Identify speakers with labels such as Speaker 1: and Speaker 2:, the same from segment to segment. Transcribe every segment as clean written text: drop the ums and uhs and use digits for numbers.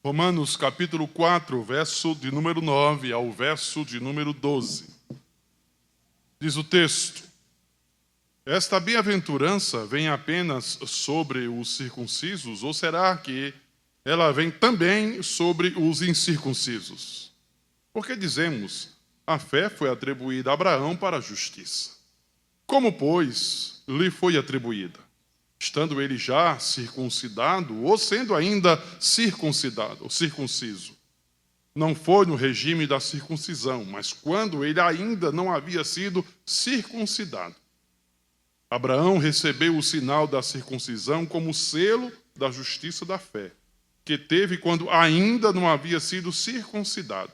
Speaker 1: Romanos capítulo 4, verso de número 9 ao verso de número 12. Diz o texto: esta bem-aventurança vem apenas sobre os circuncisos, ou será que ela vem também sobre os incircuncisos? Porque dizemos, a fé foi atribuída a Abraão para a justiça. Como, pois, lhe foi atribuída? Estando ele já circuncidado, ou sendo ainda circuncidado, ou circunciso? Não foi no regime da circuncisão, mas quando ele ainda não havia sido circuncidado. Abraão recebeu o sinal da circuncisão como selo da justiça da fé, que teve quando ainda não havia sido circuncidado.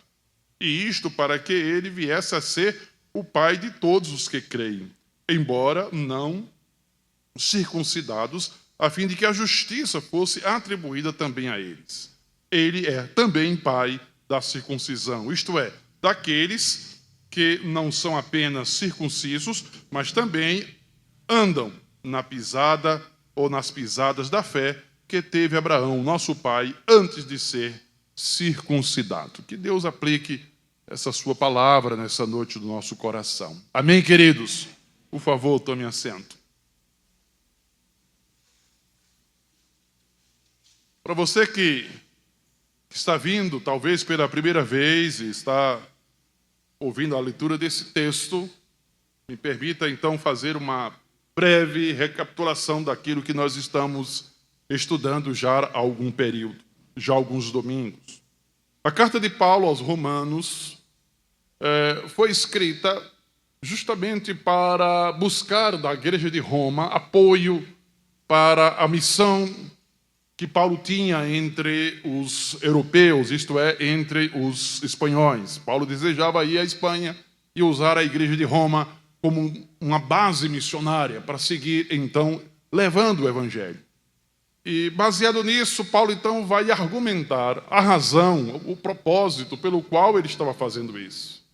Speaker 1: E isto para que ele viesse a ser o pai de todos os que creem, embora não circuncidados, a fim de que a justiça fosse atribuída também a eles. Ele é também pai da circuncisão, isto é, daqueles que não são apenas circuncisos, mas também andam na pisada ou nas pisadas da fé que teve Abraão, nosso pai, antes de ser circuncidado. Que Deus aplique essa sua palavra nessa noite do nosso coração. Amém, queridos? Por favor, tome assento. Para você que está vindo, talvez pela primeira vez, e está ouvindo a leitura desse texto, me permita então fazer uma breve recapitulação daquilo que nós estamos estudando já há algum período, já há alguns domingos. A carta de Paulo aos Romanos foi escrita justamente para buscar da igreja de Roma apoio para a missão que Paulo tinha entre os europeus, isto é, entre os espanhóis. Paulo desejava ir à Espanha e usar a igreja de Roma como uma base missionária para seguir, então, levando o evangelho. E, baseado nisso, Paulo, então, vai argumentar a razão, o propósito pelo qual ele estava fazendo isso.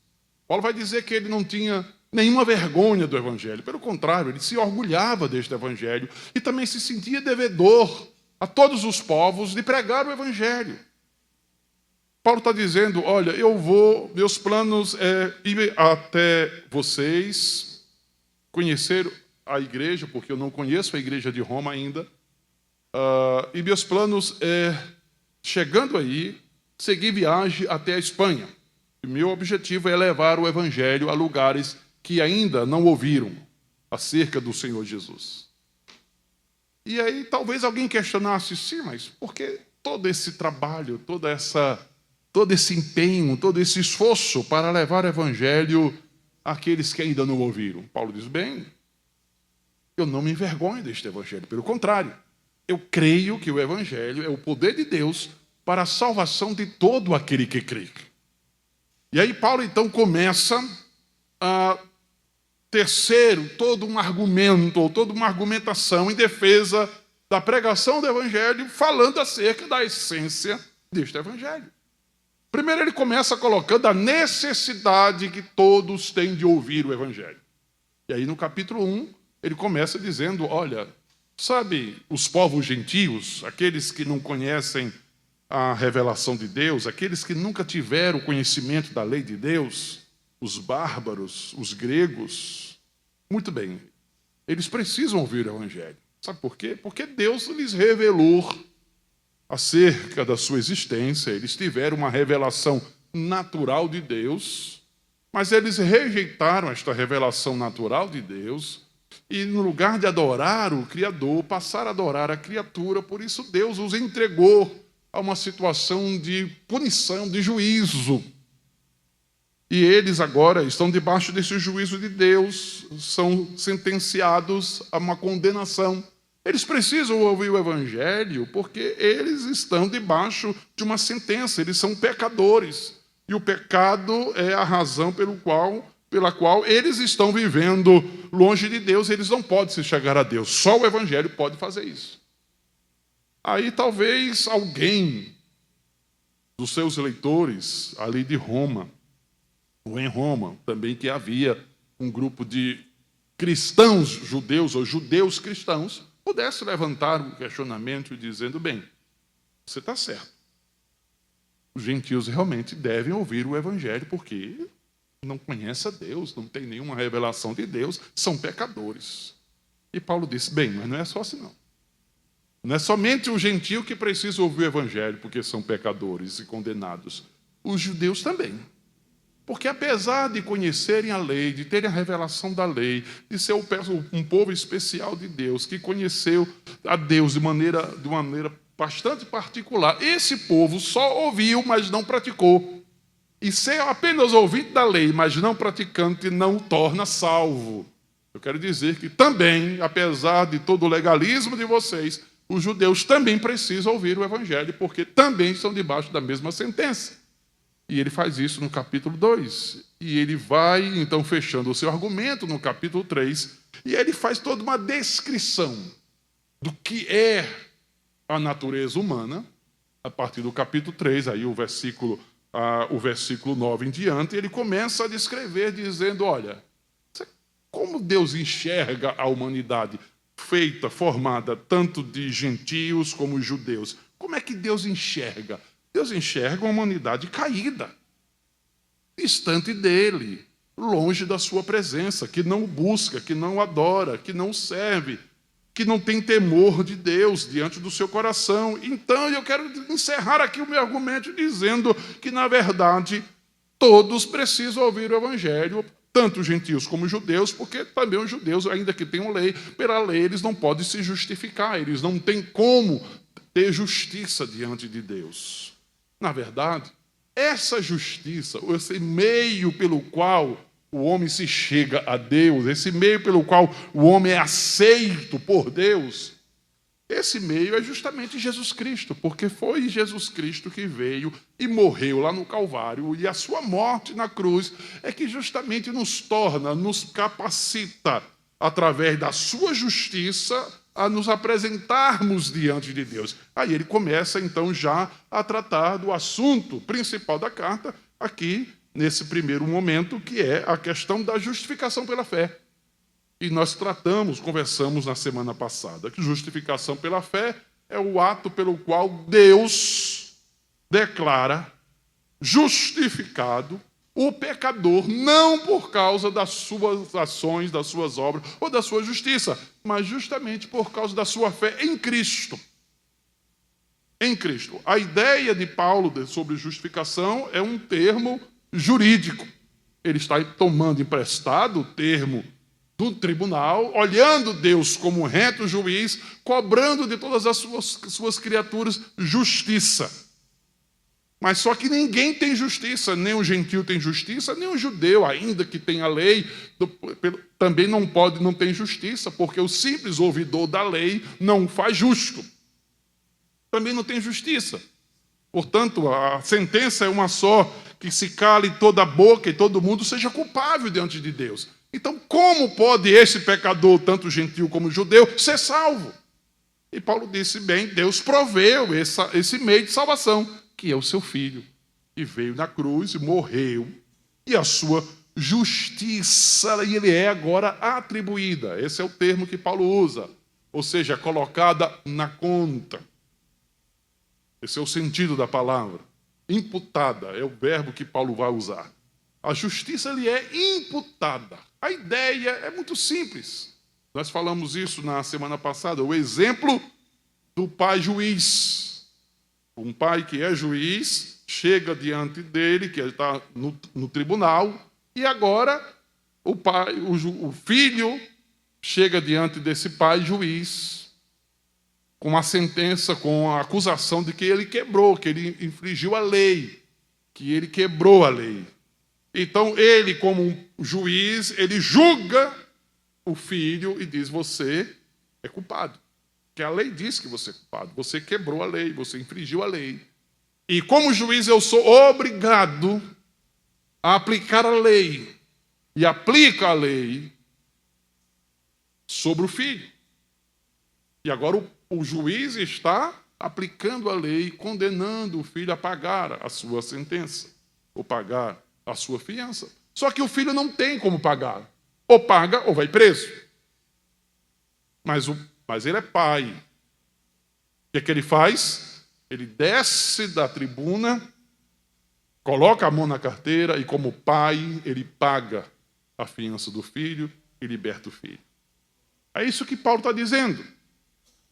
Speaker 1: Paulo vai dizer que ele não tinha nenhuma vergonha do evangelho. Pelo contrário, ele se orgulhava deste evangelho e também se sentia devedor a todos os povos de pregar o evangelho. Paulo está dizendo, olha, meus planos é ir até vocês, conhecer a igreja, porque eu não conheço a igreja de Roma ainda, e meus planos é, chegando aí, seguir viagem até a Espanha. E meu objetivo é levar o evangelho a lugares que ainda não ouviram acerca do Senhor Jesus. E aí talvez alguém questionasse, sim, mas por que todo esse trabalho, todo esse empenho, todo esse esforço para levar o evangelho àqueles que ainda não ouviram? Paulo diz, bem, eu não me envergonho deste evangelho, pelo contrário, eu creio que o evangelho é o poder de Deus para a salvação de todo aquele que crê. E aí Paulo então começa a tecer todo um argumento, ou toda uma argumentação em defesa da pregação do evangelho, falando acerca da essência deste evangelho. Primeiro ele começa colocando a necessidade que todos têm de ouvir o evangelho. E aí no capítulo 1, ele começa dizendo, olha, sabe os povos gentios, aqueles que não conhecem a revelação de Deus, aqueles que nunca tiveram conhecimento da lei de Deus, os bárbaros, os gregos, muito bem, eles precisam ouvir o evangelho. Sabe por quê? Porque Deus lhes revelou acerca da sua existência, eles tiveram uma revelação natural de Deus, mas eles rejeitaram esta revelação natural de Deus e, no lugar de adorar o Criador, passaram a adorar a criatura. Por isso Deus os entregou a uma situação de punição, de juízo. E eles agora estão debaixo desse juízo de Deus, são sentenciados a uma condenação. Eles precisam ouvir o evangelho porque eles estão debaixo de uma sentença, eles são pecadores. E o pecado é a razão pela qual eles estão vivendo longe de Deus, eles não podem se chegar a Deus. Só o evangelho pode fazer isso. Aí talvez alguém dos seus leitores ali de Roma, ou em Roma, também que havia um grupo de cristãos judeus, ou judeus cristãos, pudesse levantar um questionamento dizendo, bem, você está certo. os gentios realmente devem ouvir o evangelho, porque não conhecem a Deus, não tem nenhuma revelação de Deus, são pecadores. E Paulo disse, bem, mas não é só assim não. Não é somente o gentio que precisa ouvir o evangelho, porque são pecadores e condenados. Os judeus também. Porque apesar de conhecerem a lei, de terem a revelação da lei, de ser um povo especial de Deus, que conheceu a Deus de maneira bastante particular, esse povo só ouviu, mas não praticou. E ser apenas ouvinte da lei, mas não praticante, não o torna salvo. Eu quero dizer que também, apesar de todo o legalismo de vocês, os judeus também precisam ouvir o evangelho, porque também estão debaixo da mesma sentença. E ele faz isso no capítulo 2. E ele vai, então, fechando o seu argumento no capítulo 3. E ele faz toda uma descrição do que é a natureza humana, a partir do capítulo 3, aí o versículo 9 em diante, ele começa a descrever, dizendo, olha, como Deus enxerga a humanidade feita, formada, tanto de gentios como judeus. Como é que Deus enxerga? Deus enxerga uma humanidade caída, distante dele, longe da sua presença, que não o busca, que não o adora, que não o serve, que não tem temor de Deus diante do seu coração. Então, eu quero encerrar aqui o meu argumento dizendo que, na verdade, todos precisam ouvir o evangelho, tanto gentios como judeus, porque também os judeus, ainda que tenham lei, pela lei eles não podem se justificar, eles não têm como ter justiça diante de Deus. Na verdade, essa justiça, esse meio pelo qual o homem se chega a Deus, esse meio pelo qual o homem é aceito por Deus, esse meio é justamente Jesus Cristo, porque foi Jesus Cristo que veio e morreu lá no Calvário, e a sua morte na cruz é que justamente nos torna, nos capacita, através da sua justiça, a nos apresentarmos diante de Deus. Aí ele começa, então, já a tratar do assunto principal da carta, aqui, nesse primeiro momento, que é a questão da justificação pela fé. E nós conversamos na semana passada, que justificação pela fé é o ato pelo qual Deus declara justificado o pecador, não por causa das suas ações, das suas obras ou da sua justiça, mas justamente por causa da sua fé em Cristo. Em Cristo. A ideia de Paulo sobre justificação é um termo jurídico. Ele está tomando emprestado o termo do tribunal, olhando Deus como um reto juiz, cobrando de todas as suas criaturas justiça. Mas só que ninguém tem justiça, nem o gentio tem justiça, nem o judeu, ainda que tenha lei, também não tem justiça, porque o simples ouvidor da lei não faz justo. Também não tem justiça. Portanto, a sentença é uma só, que se cale toda a boca e todo mundo seja culpável diante de Deus. Então, como pode esse pecador, tanto gentio como judeu, ser salvo? E Paulo disse, bem, Deus proveu esse meio de salvação, que é o seu Filho, que veio na cruz e morreu, e a sua justiça, e ele é agora atribuída. Esse é o termo que Paulo usa, ou seja, colocada na conta. Esse é o sentido da palavra. Imputada é o verbo que Paulo vai usar. A justiça lhe é imputada. A ideia é muito simples. Nós falamos isso na semana passada, o exemplo do pai juiz. Um pai que é juiz, chega diante dele, que ele está no tribunal, e agora o filho chega diante desse pai juiz, com a sentença, com a acusação de que ele quebrou, que ele infringiu a lei, que ele quebrou a lei. Então ele, como um juiz, ele julga o filho e diz, você é culpado. Que a lei diz que você é culpado, você quebrou a lei, você infringiu a lei. E como juiz eu sou obrigado a aplicar a lei, e aplica a lei sobre o filho. E agora o juiz está aplicando a lei, condenando o filho a pagar a sua sentença, ou pagar a sua fiança. Só que o filho não tem como pagar. Ou paga ou vai preso. Mas ele é pai. O que é que ele faz? Ele desce da tribuna coloca a mão na carteira e, como pai, ele paga a fiança do filho e liberta o filho. É isso que Paulo está dizendo.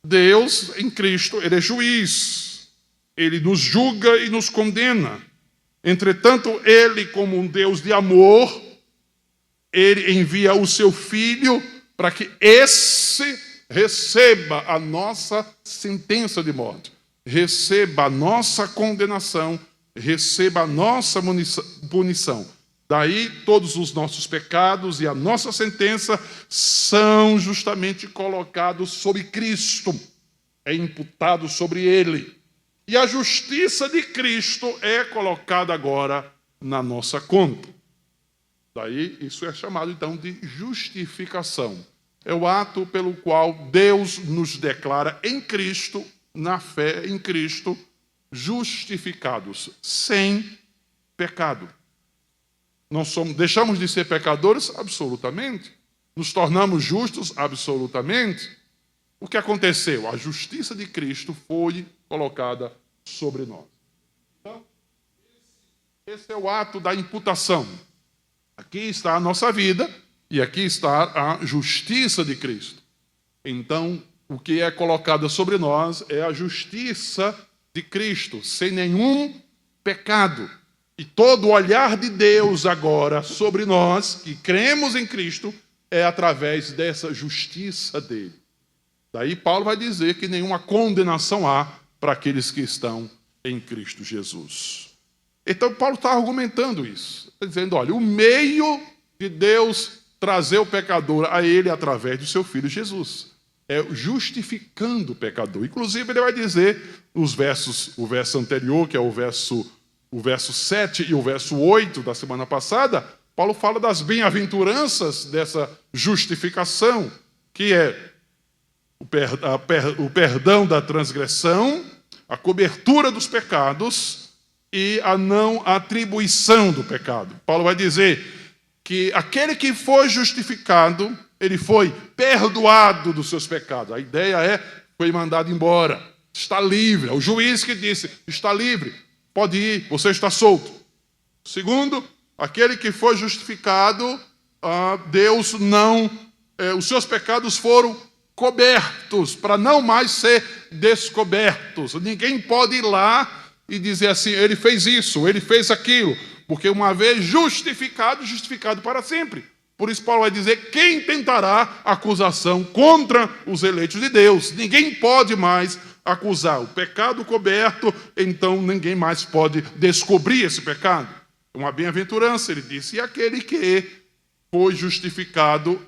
Speaker 1: Deus, em Cristo, ele é juiz. Ele nos julga e nos condena. Entretanto, ele, como um Deus de amor, ele envia o seu filho para que esse receba a nossa sentença de morte, receba a nossa condenação, receba a nossa punição. Daí todos os nossos pecados e a nossa sentença são justamente colocados sobre Cristo, é imputado sobre ele. E a justiça de Cristo é colocada agora na nossa conta. Daí isso é chamado então de justificação. É o ato pelo qual Deus nos declara em Cristo, na fé em Cristo, justificados, sem pecado. Deixamos de ser pecadores? Absolutamente. Nos tornamos justos? Absolutamente. O que aconteceu? A justiça de Cristo foi colocada sobre nós. Então, esse é o ato da imputação. Aqui está a nossa vida e aqui está a justiça de Cristo. Então, o que é colocado sobre nós é a justiça de Cristo, sem nenhum pecado. E todo o olhar de Deus agora sobre nós, que cremos em Cristo, é através dessa justiça dele. Daí Paulo vai dizer que nenhuma condenação há para aqueles que estão em Cristo Jesus. Então Paulo está argumentando isso. Está dizendo, olha, o meio de Deus trazer o pecador a ele através do seu Filho Jesus. É justificando o pecador. Inclusive ele vai dizer, o verso anterior, que é o verso 7 e o verso 8 da semana passada, Paulo fala das bem-aventuranças dessa justificação, que é o perdão da transgressão, a cobertura dos pecados e a não atribuição do pecado. Paulo vai dizer que aquele que foi justificado, ele foi perdoado dos seus pecados. A ideia é, foi mandado embora, está livre. É o juiz que disse, está livre, pode ir, você está solto. Segundo, aquele que foi justificado, Deus não, os seus pecados foram cobertos, para não mais ser descobertos. Ninguém pode ir lá e dizer assim, ele fez isso, ele fez aquilo, porque uma vez justificado, justificado para sempre. Por isso Paulo vai dizer, quem tentará acusação contra os eleitos de Deus? Ninguém pode mais acusar. O pecado coberto, então ninguém mais pode descobrir esse pecado. Uma bem-aventurança, ele disse, e aquele que foi justificado,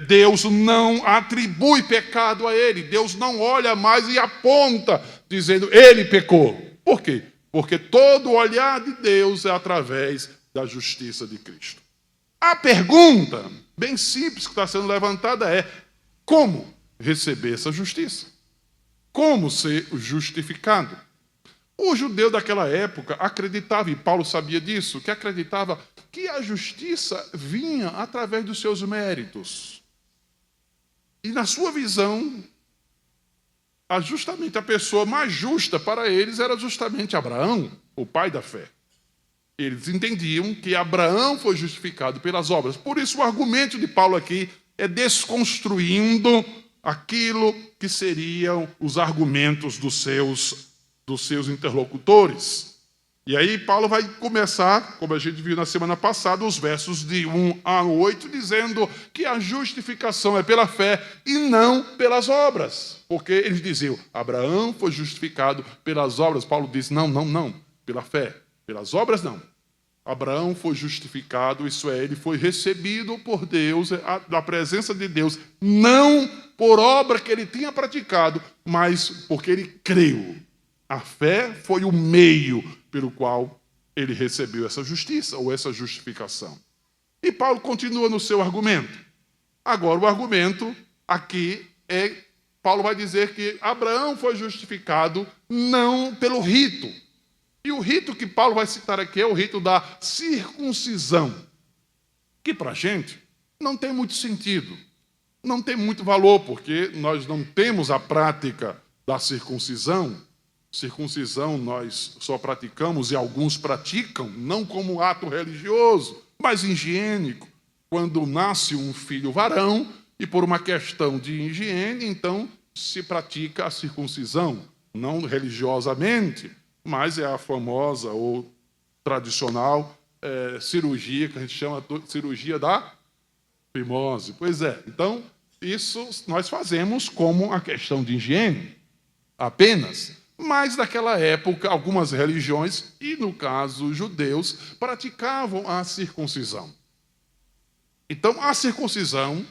Speaker 1: Deus não atribui pecado a ele. Deus não olha mais e aponta, dizendo, ele pecou. Por quê? Porque todo o olhar de Deus é através da justiça de Cristo. A pergunta, bem simples, que está sendo levantada é, como receber essa justiça? Como ser justificado? O judeu daquela época acreditava, e Paulo sabia disso, que acreditava que a justiça vinha através dos seus méritos. E na sua visão, justamente a pessoa mais justa para eles era justamente Abraão, o pai da fé. Eles entendiam que Abraão foi justificado pelas obras. Por isso o argumento de Paulo aqui é desconstruindo aquilo que seriam os argumentos dos seus interlocutores. E aí Paulo vai começar, como a gente viu na semana passada, os versos de 1 a 8, dizendo que a justificação é pela fé e não pelas obras. Porque eles diziam, Abraão foi justificado pelas obras. Paulo disse, não, pela fé. Pelas obras não. Abraão foi justificado, isso é, ele foi recebido por Deus, da presença de Deus, não por obra que ele tinha praticado, mas porque ele creu. A fé foi o meio pelo qual ele recebeu essa justiça, ou essa justificação. E Paulo continua no seu argumento. Agora, o argumento aqui é, Paulo vai dizer que Abraão foi justificado não pelo rito. E o rito que Paulo vai citar aqui é o rito da circuncisão, que para a gente não tem muito sentido, não tem muito valor, porque nós não temos a prática da circuncisão Circuncisão nós só praticamos, e alguns praticam, não como ato religioso, mas higiênico. Quando nasce um filho varão, e por uma questão de higiene, então se pratica a circuncisão, não religiosamente, mas é a famosa ou tradicional cirurgia, que a gente chama de cirurgia da fimose. Pois é, então isso nós fazemos como a questão de higiene, apenas. Mas naquela época, algumas religiões, e no caso os judeus, praticavam a circuncisão. Então, a circuncisão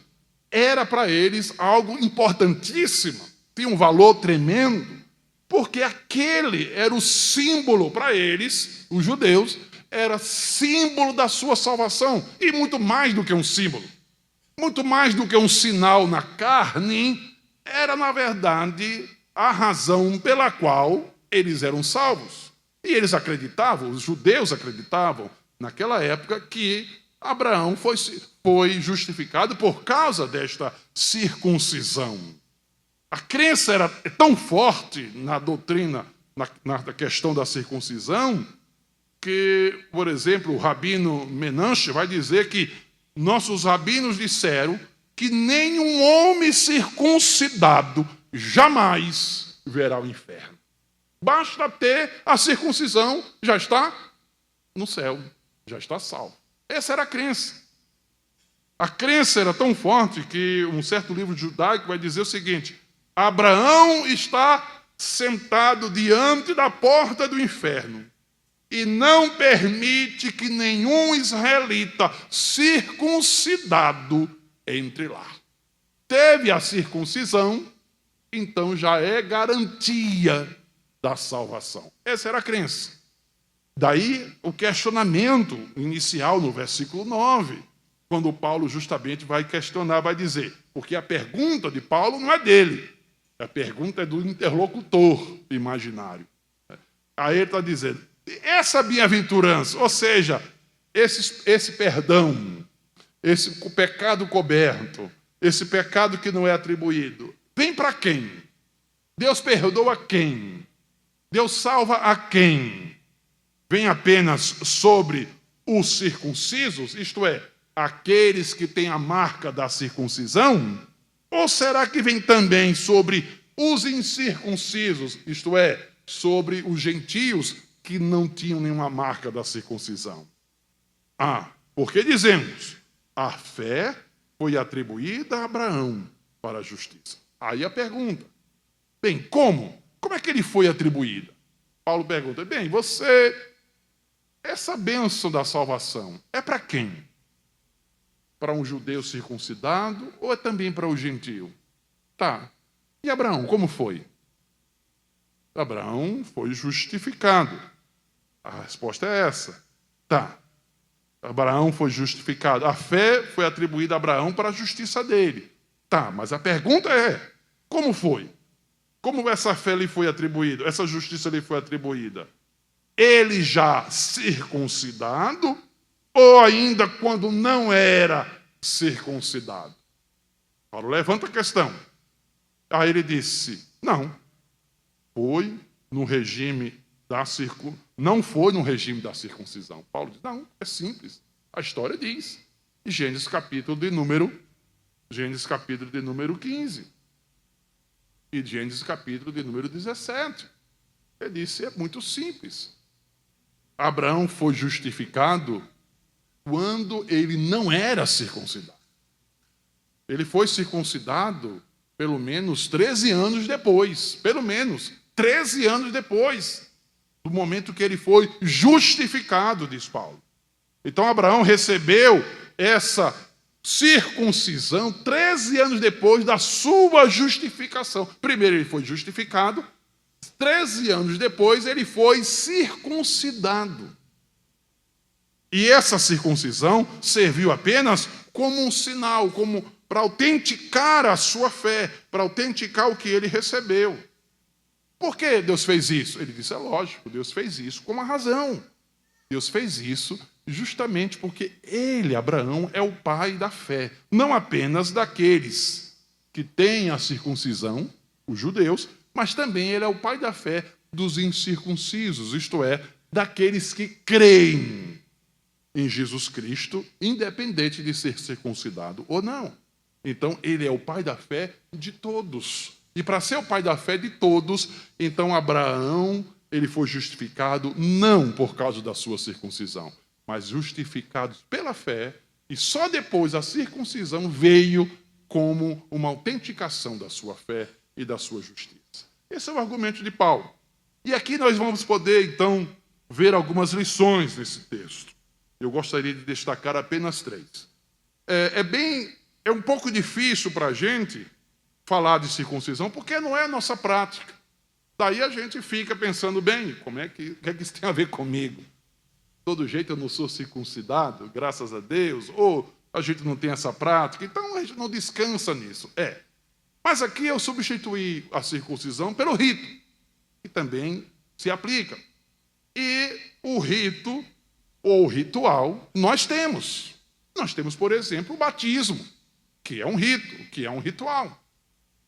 Speaker 1: era para eles algo importantíssimo, tinha um valor tremendo, porque aquele era o símbolo para eles, os judeus, era símbolo da sua salvação, e muito mais do que um símbolo, muito mais do que um sinal na carne, era, na verdade, a razão pela qual eles eram salvos. E eles acreditavam, os judeus acreditavam, naquela época, que Abraão foi justificado por causa desta circuncisão. A crença era tão forte na doutrina, na questão da circuncisão, que, por exemplo, o rabino Menashe vai dizer que nossos rabinos disseram que nenhum homem circuncidado jamais verá o inferno. Basta ter a circuncisão, já está no céu, já está salvo. Essa era a crença. A crença era tão forte que um certo livro judaico vai dizer o seguinte: Abraão está sentado diante da porta do inferno e não permite que nenhum israelita circuncidado entre lá. Teve a circuncisão, então já é garantia da salvação. Essa era a crença. Daí o questionamento inicial no versículo 9, quando Paulo justamente vai questionar, vai dizer, porque a pergunta de Paulo não é dele, a pergunta é do interlocutor imaginário. Aí ele está dizendo, essa bem-aventurança, ou seja, esse perdão, esse pecado coberto, esse pecado que não é atribuído, vem para quem? Deus perdoa quem? Deus salva a quem? Vem apenas sobre os circuncisos, isto é, aqueles que têm a marca da circuncisão? Ou será que vem também sobre os incircuncisos, isto é, sobre os gentios que não tinham nenhuma marca da circuncisão? Porque dizemos, a fé foi atribuída a Abraão para a justiça. Aí a pergunta, bem, como? Como é que ele foi atribuído? Paulo pergunta, bem, essa bênção da salvação é para quem? Para um judeu circuncidado ou é também para o gentio? Tá. E Abraão, como foi? Abraão foi justificado. A resposta é essa. Tá. Abraão foi justificado. A fé foi atribuída a Abraão para a justiça dele. Tá, mas a pergunta é, como foi? Como essa fé lhe foi atribuída? Essa justiça lhe foi atribuída? Ele já circuncidado ou ainda quando não era circuncidado? Paulo levanta a questão. Aí ele disse, não, foi no regime da não foi no regime da circuncisão. Paulo diz, não, é simples. A história diz. Em Gênesis capítulo de número 15. E Gênesis capítulo de número 17. Ele disse, é muito simples. Abraão foi justificado quando ele não era circuncidado. Ele foi circuncidado pelo menos 13 anos depois. Pelo menos 13 anos depois do momento que ele foi justificado, diz Paulo. Então Abraão recebeu essa circuncisão 13 anos depois da sua justificação. Primeiro ele foi justificado, 13 anos depois ele foi circuncidado. E essa circuncisão serviu apenas como um sinal, como para autenticar a sua fé, para autenticar o que ele recebeu. Por que Deus fez isso? Ele disse, é lógico, Deus fez isso com uma razão. Deus fez isso justamente porque ele, Abraão, é o pai da fé, não apenas daqueles que têm a circuncisão, os judeus, mas também ele é o pai da fé dos incircuncisos, isto é, daqueles que creem em Jesus Cristo, independente de ser circuncidado ou não. Então, ele é o pai da fé de todos. E para ser o pai da fé de todos, então Abraão, ele foi justificado não por causa da sua circuncisão, mas justificado pela fé, e só depois a circuncisão veio como uma autenticação da sua fé e da sua justiça. Esse é o argumento de Paulo. E aqui nós vamos poder, então, ver algumas lições nesse texto. Eu gostaria de destacar apenas 3. É um pouco difícil para a gente falar de circuncisão, porque não é a nossa prática. Daí a gente fica pensando, bem, o que é que isso tem a ver comigo? De todo jeito eu não sou circuncidado, graças a Deus, ou a gente não tem essa prática, então a gente não descansa nisso. Mas aqui eu substituí a circuncisão pelo rito, que também se aplica. E o rito, ou ritual, nós temos. Nós temos, por exemplo, o batismo, que é um rito, que é um ritual.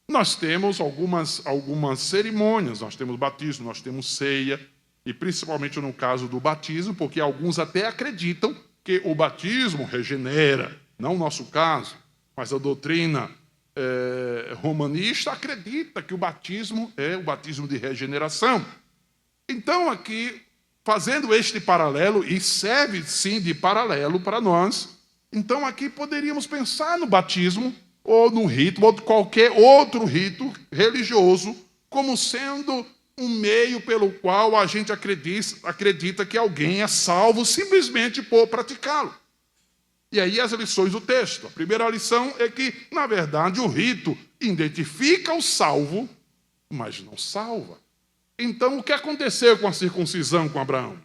Speaker 1: Nós temos algumas cerimônias, nós temos batismo, nós temos ceia, e principalmente no caso do batismo, porque alguns até acreditam que o batismo regenera, não o nosso caso, mas a doutrina romanista acredita que o batismo é o batismo de regeneração. Então, aqui, fazendo este paralelo, e serve sim de paralelo para nós, então aqui poderíamos pensar no batismo, ou no rito, ou qualquer outro rito religioso, como sendo um meio pelo qual a gente acredita que alguém é salvo simplesmente por praticá-lo. E aí as lições do texto. A primeira lição é que, na verdade, o rito identifica o salvo, mas não salva. Então, o que aconteceu com a circuncisão com Abraão?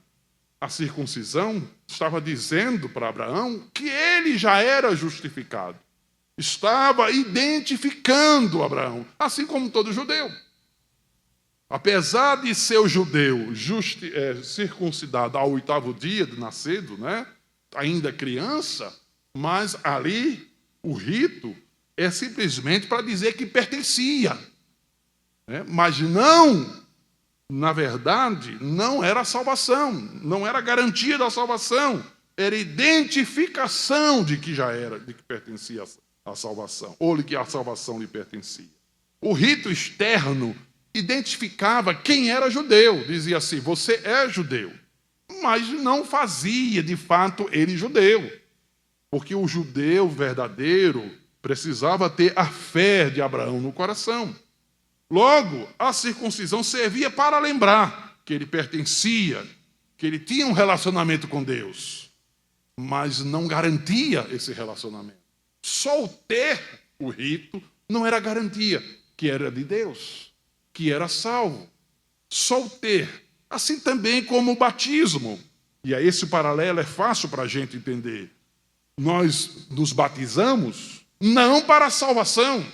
Speaker 1: A circuncisão estava dizendo para Abraão que ele já era justificado. Estava identificando Abraão, assim como todo judeu. Apesar de ser o judeu circuncidado ao 8º dia de nascido, ainda criança, mas ali o rito é simplesmente para dizer que pertencia. Mas não, na verdade, não era salvação, não era garantia da salvação, era identificação de que já era, de que pertencia a salvação, ou de que a salvação lhe pertencia. O rito externo identificava quem era judeu, dizia assim, você é judeu, mas não fazia de fato ele judeu, porque o judeu verdadeiro precisava ter a fé de Abraão no coração. Logo, a circuncisão servia para lembrar que ele pertencia, que ele tinha um relacionamento com Deus, mas não garantia esse relacionamento. Só o ter o rito não era garantia que era de Deus, que era salvo. Só o ter. Assim também como o batismo. E aí esse paralelo é fácil para a gente entender. Nós nos batizamos não para a salvação,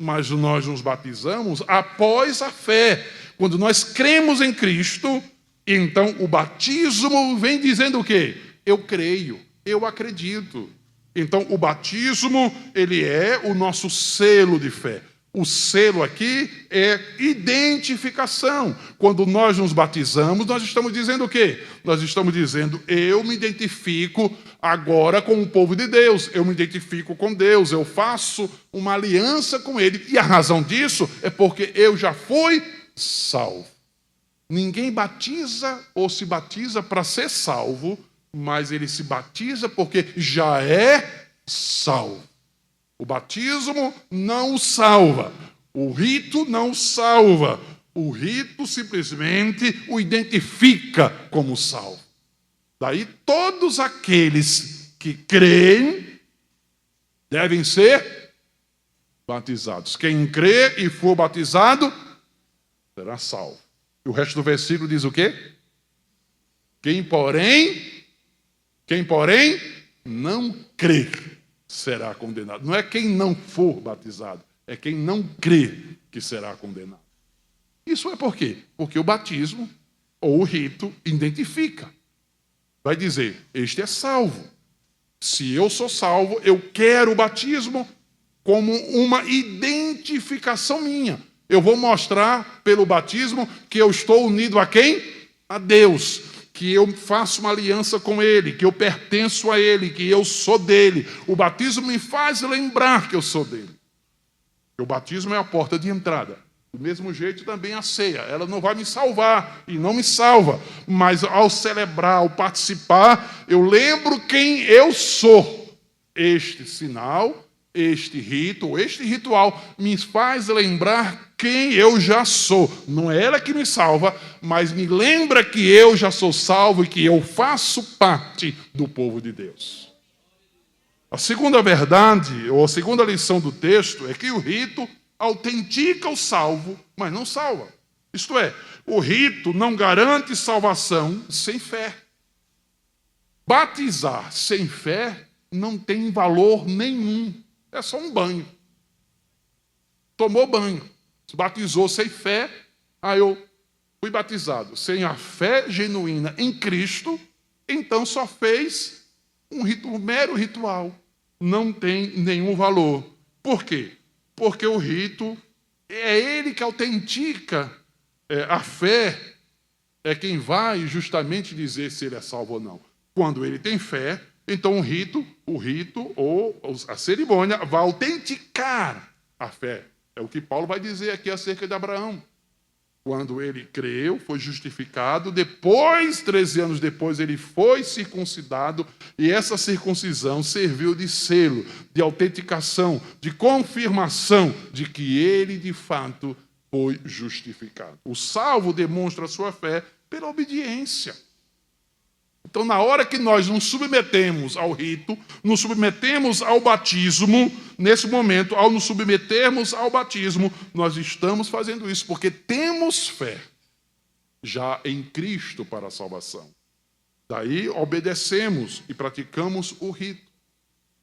Speaker 1: mas nós nos batizamos após a fé. Quando nós cremos em Cristo, então o batismo vem dizendo o quê? Eu creio, eu acredito. Então o batismo, ele é o nosso selo de fé. O selo aqui é identificação. Quando nós nos batizamos, nós estamos dizendo o quê? Nós estamos dizendo, eu me identifico agora com o povo de Deus, eu me identifico com Deus, eu faço uma aliança com Ele. E a razão disso é porque eu já fui salvo. Ninguém batiza ou se batiza para ser salvo, mas ele se batiza porque já é salvo. O batismo não o salva, o rito não o salva, o rito simplesmente o identifica como salvo. Daí todos aqueles que creem devem ser batizados. Quem crê e for batizado será salvo. E o resto do versículo diz o quê? Quem porém não crer será condenado. Não é quem não for batizado, é quem não crê que será condenado. Isso é por quê? Porque o batismo ou o rito identifica. Vai dizer, este é salvo. Se eu sou salvo, eu quero o batismo como uma identificação minha. Eu vou mostrar pelo batismo que eu estou unido a quem? A Deus. Que eu faço uma aliança com Ele, que eu pertenço a Ele, que eu sou dele. O batismo me faz lembrar que eu sou dele. O batismo é a porta de entrada. Do mesmo jeito também a ceia. Ela não vai me salvar e não me salva. Mas ao celebrar, ao participar, eu lembro quem eu sou. Este sinal, este rito, este ritual me faz lembrar quem eu já sou. Não é ela que me salva, mas me lembra que eu já sou salvo e que eu faço parte do povo de Deus. A segunda verdade, ou a segunda lição do texto, é que o rito autentica o salvo, mas não salva. Isto é, o rito não garante salvação sem fé. Batizar sem fé não tem valor nenhum. É só um banho. Tomou banho, se batizou sem fé, aí eu fui batizado. Sem a fé genuína em Cristo, então só fez um mero ritual. Não tem nenhum valor. Por quê? Porque o rito é ele que autentica a fé, é quem vai justamente dizer se ele é salvo ou não. Quando ele tem fé, então o rito ou a cerimônia vai autenticar a fé. É o que Paulo vai dizer aqui acerca de Abraão. Quando ele creu, foi justificado, depois, 13 anos depois, ele foi circuncidado, e essa circuncisão serviu de selo, de autenticação, de confirmação de que ele, de fato, foi justificado. O salvo demonstra a sua fé pela obediência. Então, na hora que nós nos submetemos ao rito, nos submetemos ao batismo, nesse momento, ao nos submetermos ao batismo, nós estamos fazendo isso porque temos fé já em Cristo para a salvação. Daí, obedecemos e praticamos o rito.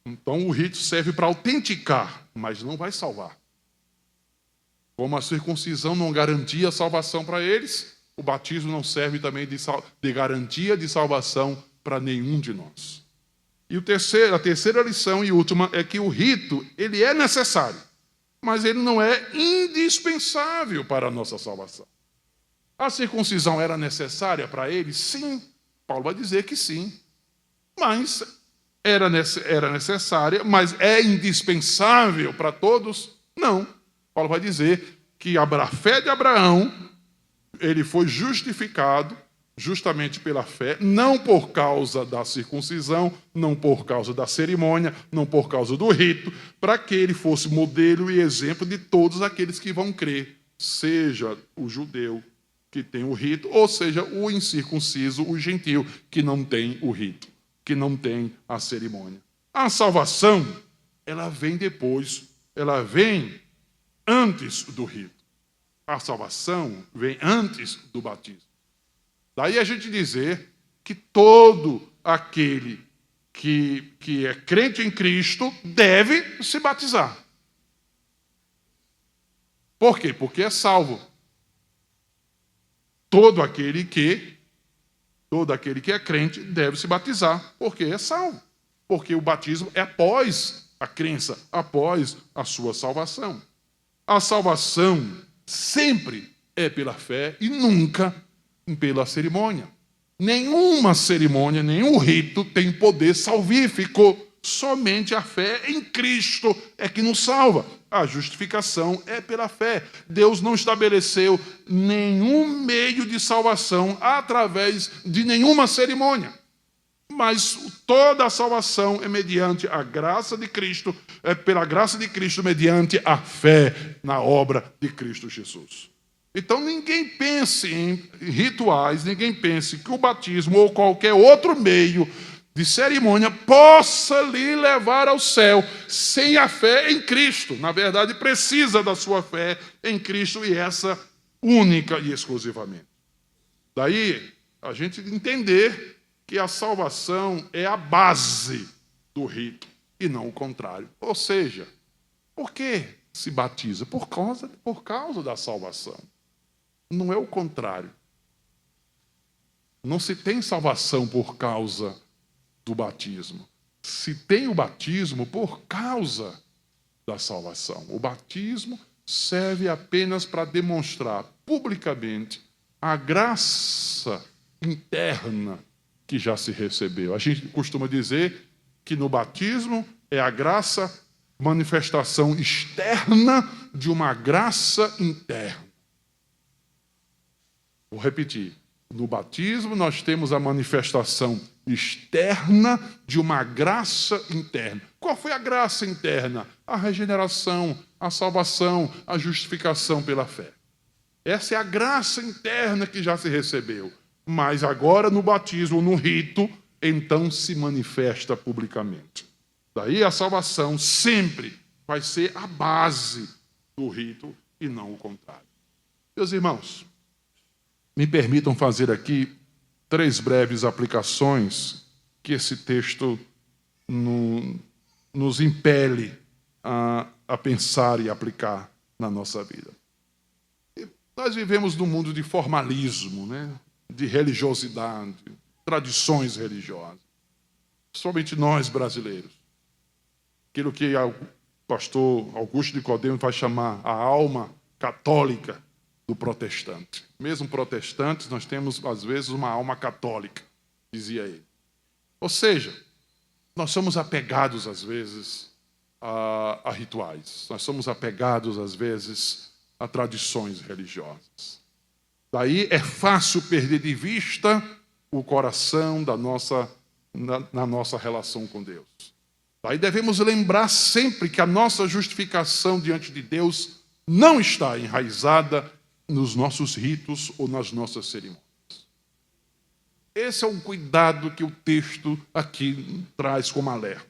Speaker 1: Então, o rito serve para autenticar, mas não vai salvar. Como a circuncisão não garantia a salvação para eles, o batismo não serve também de garantia de salvação para nenhum de nós. E a terceira lição e última é que o rito, ele é necessário, mas ele não é indispensável para a nossa salvação. A circuncisão era necessária para eles? Sim. Paulo vai dizer que sim. Mas era necessária, mas é indispensável para todos? Não. Paulo vai dizer que a fé de Abraão, ele foi justificado justamente pela fé, não por causa da circuncisão, não por causa da cerimônia, não por causa do rito, para que ele fosse modelo e exemplo de todos aqueles que vão crer, seja o judeu que tem o rito, ou seja o incircunciso, o gentio, que não tem o rito, que não tem a cerimônia. A salvação, ela vem depois, ela vem antes do rito. A salvação vem antes do batismo. Daí a gente dizer que todo aquele que é crente em Cristo deve se batizar. Por quê? Porque é salvo. Todo aquele que é crente deve se batizar, porque é salvo. Porque o batismo é após a crença, após a sua salvação. A salvação sempre é pela fé e nunca pela cerimônia. Nenhuma cerimônia, nenhum rito tem poder salvífico. Somente a fé em Cristo é que nos salva. A justificação é pela fé. Deus não estabeleceu nenhum meio de salvação através de nenhuma cerimônia. Mas toda a salvação é mediante a graça de Cristo, é pela graça de Cristo, mediante a fé na obra de Cristo Jesus. Então ninguém pense em rituais, ninguém pense que o batismo ou qualquer outro meio de cerimônia possa lhe levar ao céu sem a fé em Cristo. Na verdade, precisa da sua fé em Cristo e essa única e exclusivamente. Daí a gente entender que a salvação é a base do rito e não o contrário. Ou seja, por que se batiza? Por causa da salvação. Não é o contrário. Não se tem salvação por causa do batismo. Se tem o batismo por causa da salvação. O batismo serve apenas para demonstrar publicamente a graça interna que já se recebeu. A gente costuma dizer que no batismo é a graça, manifestação externa de uma graça interna. Vou repetir. No batismo nós temos a manifestação externa de uma graça interna. Qual foi a graça interna? A regeneração, a salvação, a justificação pela fé. Essa é a graça interna que já se recebeu. Mas agora no batismo, no rito, então se manifesta publicamente. Daí a salvação sempre vai ser a base do rito e não o contrário. Meus irmãos, me permitam fazer aqui 3 breves aplicações que esse texto nos impele a pensar e aplicar na nossa vida. E nós vivemos num mundo de formalismo, né? De religiosidade, tradições religiosas. Somente nós, brasileiros. Aquilo que o pastor Augusto Nicodemo vai chamar a alma católica do protestante. Mesmo protestantes, nós temos, às vezes, uma alma católica, dizia ele. Ou seja, nós somos apegados, às vezes, a rituais. Nós somos apegados, às vezes, a tradições religiosas. Daí é fácil perder de vista o coração na nossa relação com Deus. Daí devemos lembrar sempre que a nossa justificação diante de Deus não está enraizada nos nossos ritos ou nas nossas cerimônias. Esse é um cuidado que o texto aqui traz como alerta.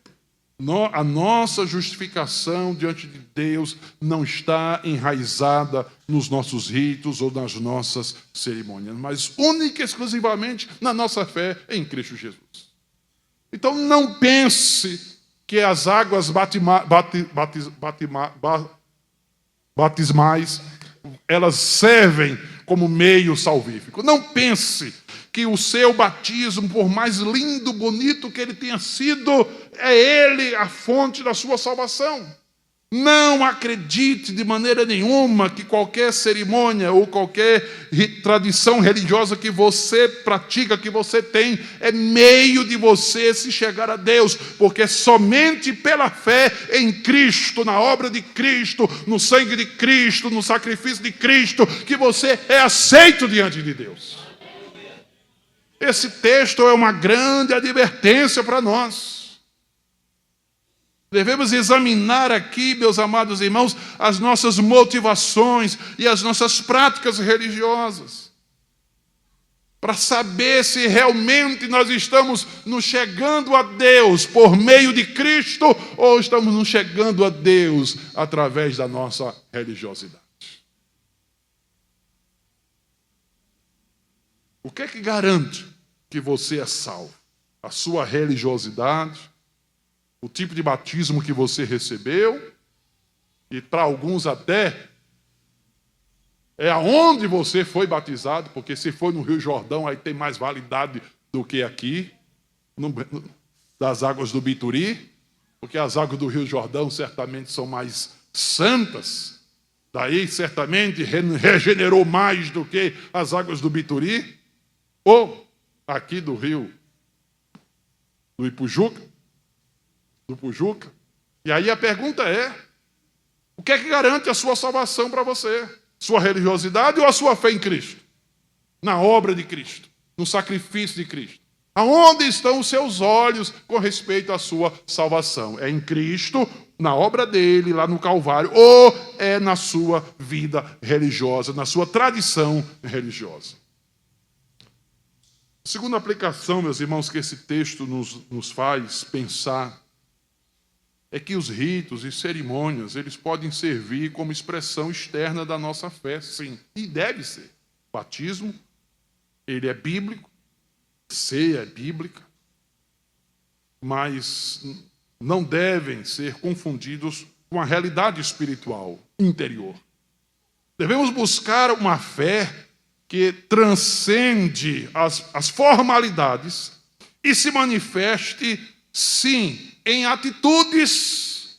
Speaker 1: A nossa justificação diante de Deus não está enraizada nos nossos ritos ou nas nossas cerimônias, mas única e exclusivamente na nossa fé em Cristo Jesus. Então não pense que as águas batismais elas servem como meio salvífico. Não pense que o seu batismo, por mais lindo, bonito que ele tenha sido, é ele a fonte da sua salvação. Não acredite de maneira nenhuma que qualquer cerimônia ou qualquer tradição religiosa que você pratica, que você tem, é meio de você se chegar a Deus, porque somente pela fé em Cristo, na obra de Cristo, no sangue de Cristo, no sacrifício de Cristo, que você é aceito diante de Deus. Esse texto é uma grande advertência para nós. Devemos examinar aqui, meus amados irmãos, as nossas motivações e as nossas práticas religiosas, para saber se realmente nós estamos nos chegando a Deus por meio de Cristo ou estamos nos chegando a Deus através da nossa religiosidade. O que é que garante que você é salvo? A sua religiosidade? O tipo de batismo que você recebeu, e para alguns até é aonde você foi batizado, porque se foi no Rio Jordão, aí tem mais validade do que aqui, das águas do Bituri, porque as águas do Rio Jordão certamente são mais santas, daí certamente regenerou mais do que as águas do Bituri, ou aqui do Rio do Ipujuca, do Pujuca. E aí a pergunta é: o que é que garante a sua salvação para você? Sua religiosidade ou a sua fé em Cristo? Na obra de Cristo, no sacrifício de Cristo. Aonde estão os seus olhos com respeito à sua salvação? É em Cristo, na obra dele, lá no Calvário, ou é na sua vida religiosa, na sua tradição religiosa? A segunda aplicação, meus irmãos, que esse texto nos faz pensar é que os ritos e cerimônias, eles podem servir como expressão externa da nossa fé, sim, e deve ser. O batismo, ele é bíblico, ceia é bíblica, mas não devem ser confundidos com a realidade espiritual interior. Devemos buscar uma fé que transcende as formalidades e se manifeste, sim, em atitudes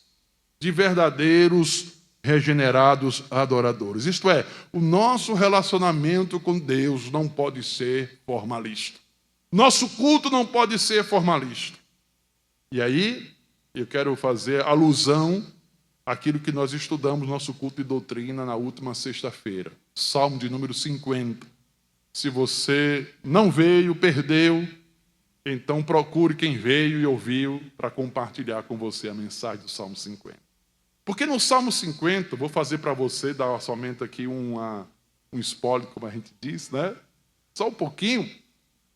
Speaker 1: de verdadeiros regenerados adoradores. Isto é, o nosso relacionamento com Deus não pode ser formalista. Nosso culto não pode ser formalista. E aí, eu quero fazer alusão àquilo que nós estudamos no nosso culto de doutrina na última sexta-feira. Salmo de número 50. Se você não veio, perdeu, então procure quem veio e ouviu para compartilhar com você a mensagem do Salmo 50. Porque no Salmo 50, vou fazer para você, dar somente aqui um spoiler, como a gente diz, né? Só um pouquinho.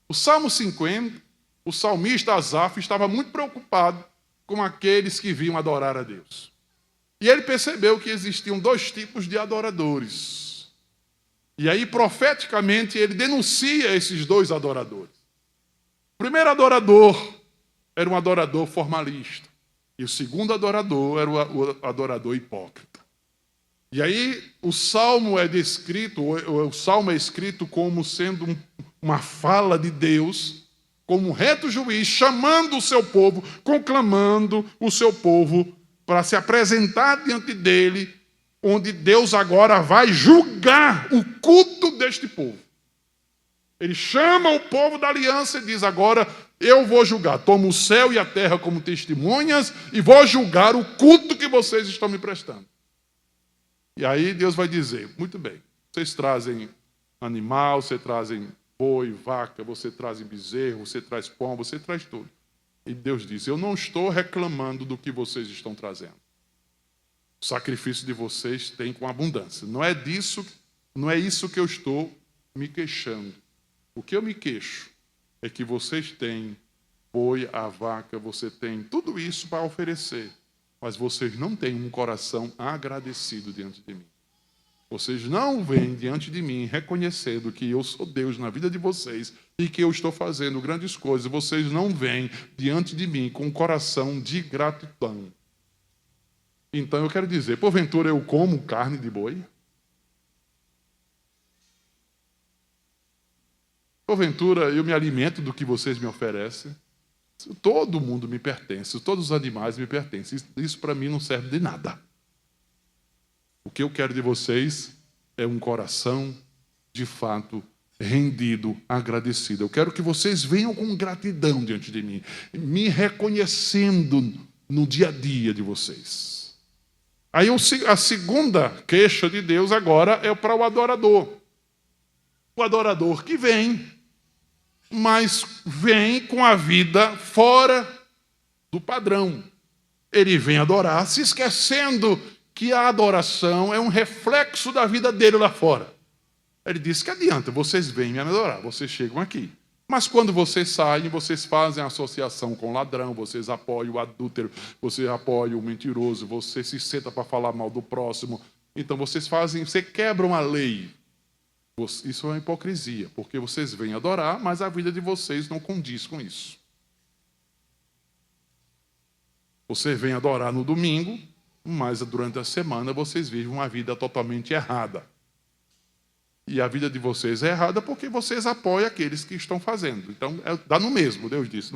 Speaker 1: O Salmo 50, o salmista Asaf estava muito preocupado com aqueles que vinham adorar a Deus. E ele percebeu que existiam dois tipos de adoradores. E aí, profeticamente, ele denuncia esses dois adoradores. O primeiro adorador era um adorador formalista. E o segundo adorador era o adorador hipócrita. E aí, o Salmo é escrito como sendo uma fala de Deus, como um reto juiz, chamando o seu povo, conclamando o seu povo para se apresentar diante dele, onde Deus agora vai julgar o culto deste povo. Ele chama o povo da aliança e diz: agora eu vou julgar. Tomo o céu e a terra como testemunhas e vou julgar o culto que vocês estão me prestando. E aí Deus vai dizer: muito bem, vocês trazem animal, vocês trazem boi, vaca, você traz bezerro, você traz pão, você traz tudo. E Deus diz: eu não estou reclamando do que vocês estão trazendo. O sacrifício de vocês tem com abundância. Não é isso que eu estou me queixando. O que eu me queixo é que vocês têm boi, a vaca, você tem tudo isso para oferecer, mas vocês não têm um coração agradecido diante de mim. Vocês não vêm diante de mim reconhecendo que eu sou Deus na vida de vocês e que eu estou fazendo grandes coisas. Vocês não vêm diante de mim com um coração de gratidão. Então eu quero dizer, porventura eu como carne de boi? Porventura eu me alimento do que vocês me oferecem? Todo mundo me pertence, todos os animais me pertencem. Isso para mim não serve de nada. O que eu quero de vocês é um coração, de fato, rendido, agradecido. Eu quero que vocês venham com gratidão diante de mim, me reconhecendo no dia a dia de vocês. Aí a segunda queixa de Deus agora é para o adorador. O adorador que vem, mas vem com a vida fora do padrão. Ele vem adorar, se esquecendo que a adoração é um reflexo da vida dele lá fora. Ele diz: que adianta, vocês vêm me adorar, vocês chegam aqui. Mas quando vocês saem, vocês fazem associação com o ladrão, vocês apoiam o adúltero, vocês apoiam o mentiroso, você se senta para falar mal do próximo. Então vocês quebram a lei. Isso é uma hipocrisia, porque vocês vêm adorar, mas a vida de vocês não condiz com isso. Você vem adorar no domingo, mas durante a semana vocês vivem uma vida totalmente errada. E a vida de vocês é errada porque vocês apoiam aqueles que estão fazendo. Então, dá no mesmo, Deus disse.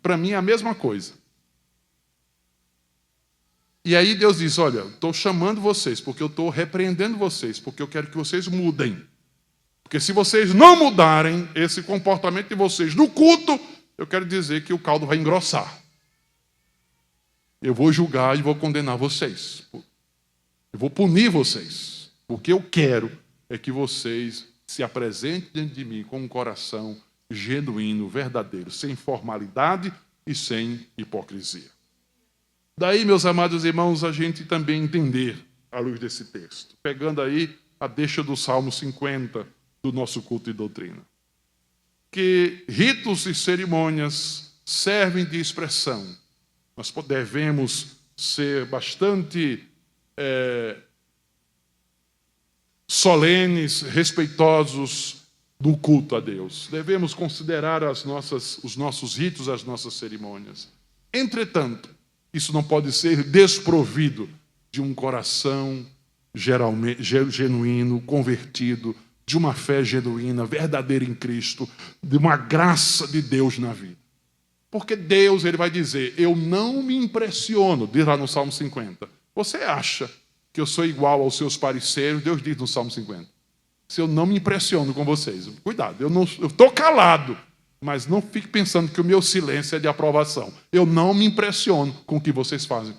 Speaker 1: Para mim é a mesma coisa. E aí Deus diz: olha, estou chamando vocês, porque eu estou repreendendo vocês, porque eu quero que vocês mudem. Porque se vocês não mudarem esse comportamento de vocês no culto, eu quero dizer que o caldo vai engrossar. Eu vou julgar e vou condenar vocês. Eu vou punir vocês. Porque eu quero é que vocês se apresentem diante de mim com um coração genuíno, verdadeiro, sem formalidade e sem hipocrisia. Daí, meus amados irmãos, a gente também entender, à luz desse texto, pegando aí a deixa do Salmo 50 do nosso culto e doutrina, que ritos e cerimônias servem de expressão. Nós devemos ser bastante solenes, respeitosos do culto a Deus. Devemos considerar os nossos ritos, as nossas cerimônias. Entretanto, isso não pode ser desprovido de um coração genuíno, convertido, de uma fé genuína, verdadeira em Cristo, de uma graça de Deus na vida. Porque Deus, ele vai dizer: eu não me impressiono, diz lá no Salmo 50. Você acha que eu sou igual aos seus parceiros, Deus diz no Salmo 50. Se eu não me impressiono com vocês, cuidado, eu estou calado, mas não fique pensando que o meu silêncio é de aprovação. Eu não me impressiono com o que vocês fazem.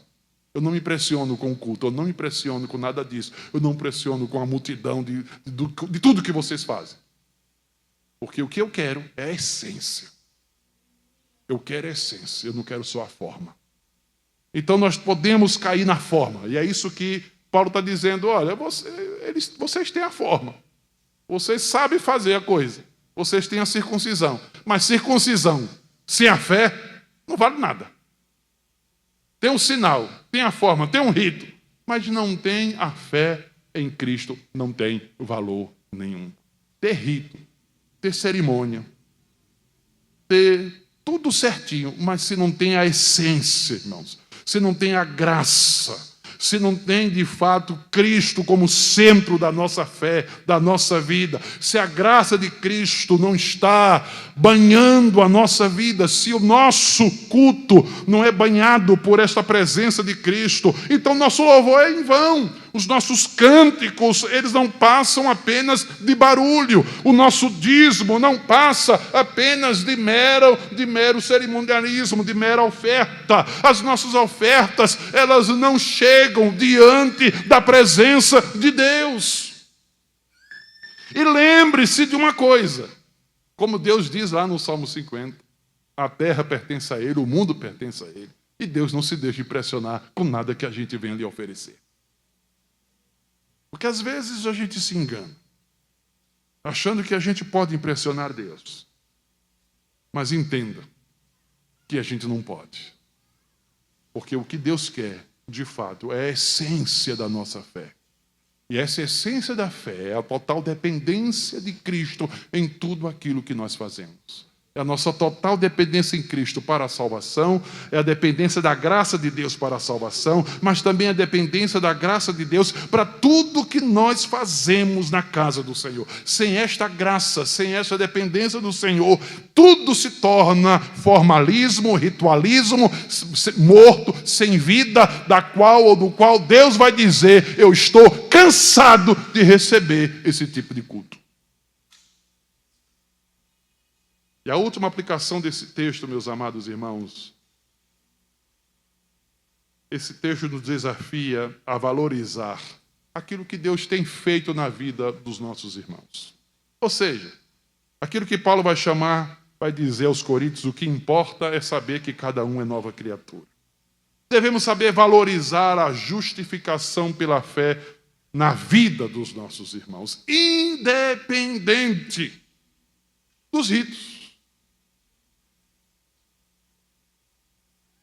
Speaker 1: Eu não me impressiono com o culto, eu não me impressiono com nada disso. Eu não me impressiono com a multidão de tudo que vocês fazem. Porque o que eu quero é a essência. Eu quero a essência, eu não quero só a forma. Então nós podemos cair na forma. E é isso que Paulo está dizendo, olha, vocês têm a forma. Vocês sabem fazer a coisa. Vocês têm a circuncisão. Mas circuncisão sem a fé não vale nada. Tem um sinal, tem a forma, tem um rito. Mas não tem a fé em Cristo, não tem valor nenhum. Ter rito, ter cerimônia, ter tudo certinho. Mas se não tem a essência, irmãos, se não tem a graça, se não tem de fato Cristo como centro da nossa fé, da nossa vida, se a graça de Cristo não está banhando a nossa vida, se o nosso culto não é banhado por esta presença de Cristo, então nosso louvor é em vão. Os nossos cânticos, eles não passam apenas de barulho. O nosso dízimo não passa apenas de mero cerimonialismo, de mera oferta. As nossas ofertas, elas não chegam diante da presença de Deus. E lembre-se de uma coisa, como Deus diz lá no Salmo 50, a terra pertence a Ele, o mundo pertence a Ele. E Deus não se deixa impressionar com nada que a gente venha lhe oferecer. Porque às vezes a gente se engana, achando que a gente pode impressionar Deus. Mas entenda que a gente não pode. Porque o que Deus quer, de fato, é a essência da nossa fé. E essa essência da fé é a total dependência de Cristo em tudo aquilo que nós fazemos. É a nossa total dependência em Cristo para a salvação, é a dependência da graça de Deus para a salvação, mas também a dependência da graça de Deus para tudo que nós fazemos na casa do Senhor. Sem esta graça, sem esta dependência do Senhor, tudo se torna formalismo, ritualismo, morto, sem vida, do qual Deus vai dizer, eu estou cansado de receber esse tipo de culto. E a última aplicação desse texto, meus amados irmãos, esse texto nos desafia a valorizar aquilo que Deus tem feito na vida dos nossos irmãos. Ou seja, aquilo que Paulo vai dizer aos Coríntios, o que importa é saber que cada um é nova criatura. Devemos saber valorizar a justificação pela fé na vida dos nossos irmãos, independente dos ritos.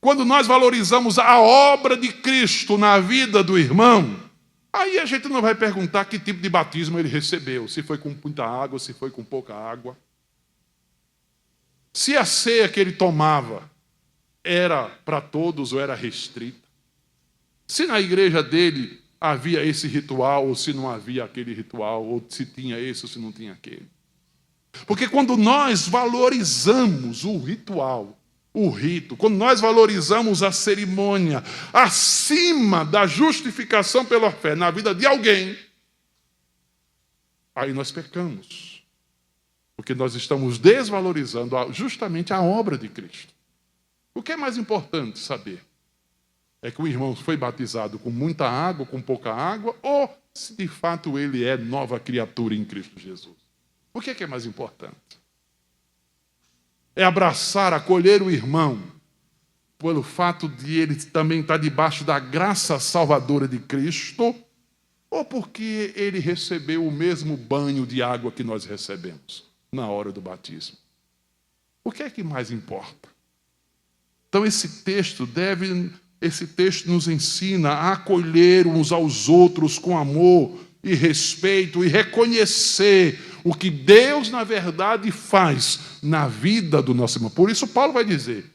Speaker 1: Quando nós valorizamos a obra de Cristo na vida do irmão, aí a gente não vai perguntar que tipo de batismo ele recebeu, se foi com muita água, se foi com pouca água. Se a ceia que ele tomava era para todos ou era restrita. Se na igreja dele havia esse ritual ou se não havia aquele ritual, ou se tinha esse ou se não tinha aquele. Porque quando nós valorizamos o ritual, o rito, quando nós valorizamos a cerimônia acima da justificação pela fé na vida de alguém, aí nós pecamos. Porque nós estamos desvalorizando justamente a obra de Cristo. O que é mais importante saber? É que o irmão foi batizado com muita água, com pouca água, ou se de fato ele é nova criatura em Cristo Jesus. O que é mais importante? É abraçar, acolher o irmão, pelo fato de ele também estar debaixo da graça salvadora de Cristo, ou porque ele recebeu o mesmo banho de água que nós recebemos na hora do batismo? O que é que mais importa? Então esse texto nos ensina a acolher uns aos outros com amor e respeito e reconhecer o que Deus, na verdade, faz na vida do nosso irmão. Por isso Paulo vai dizer,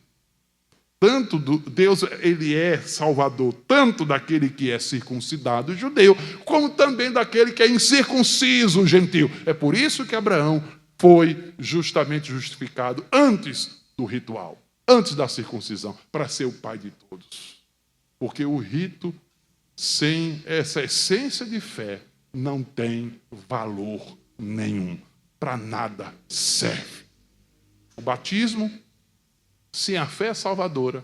Speaker 1: Deus ele é salvador tanto daquele que é circuncidado, judeu, como também daquele que é incircunciso, gentil. É por isso que Abraão foi justamente justificado antes do ritual, antes da circuncisão, para ser o pai de todos. Porque o rito sem essa essência de fé, não tem valor nenhum. Para nada serve. O batismo, sem a fé salvadora,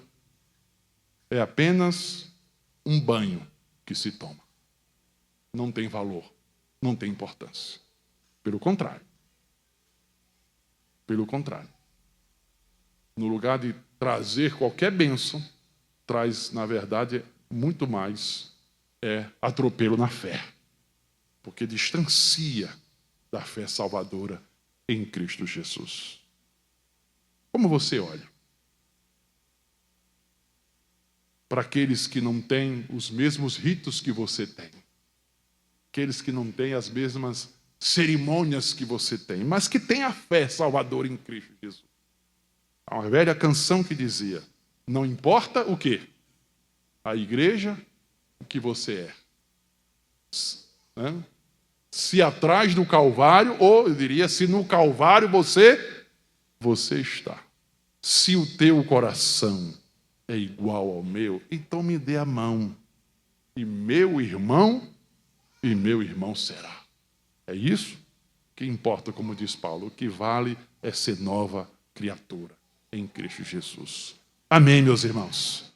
Speaker 1: é apenas um banho que se toma. Não tem valor, não tem importância. Pelo contrário. Pelo contrário. No lugar de trazer qualquer bênção, traz, na verdade, muito mais atropelo na fé. Porque distancia da fé salvadora em Cristo Jesus. Como você olha para aqueles que não têm os mesmos ritos que você tem, aqueles que não têm as mesmas cerimônias que você tem, mas que têm a fé salvadora em Cristo Jesus? Há uma velha canção que dizia: não importa o quê? A igreja, o que você é. Né? Se atrás do Calvário, ou eu diria, se no Calvário você está. Se o teu coração é igual ao meu, então me dê a mão. E meu irmão será. É isso que importa, como diz Paulo. O que vale é ser nova criatura em Cristo Jesus. Amém, meus irmãos.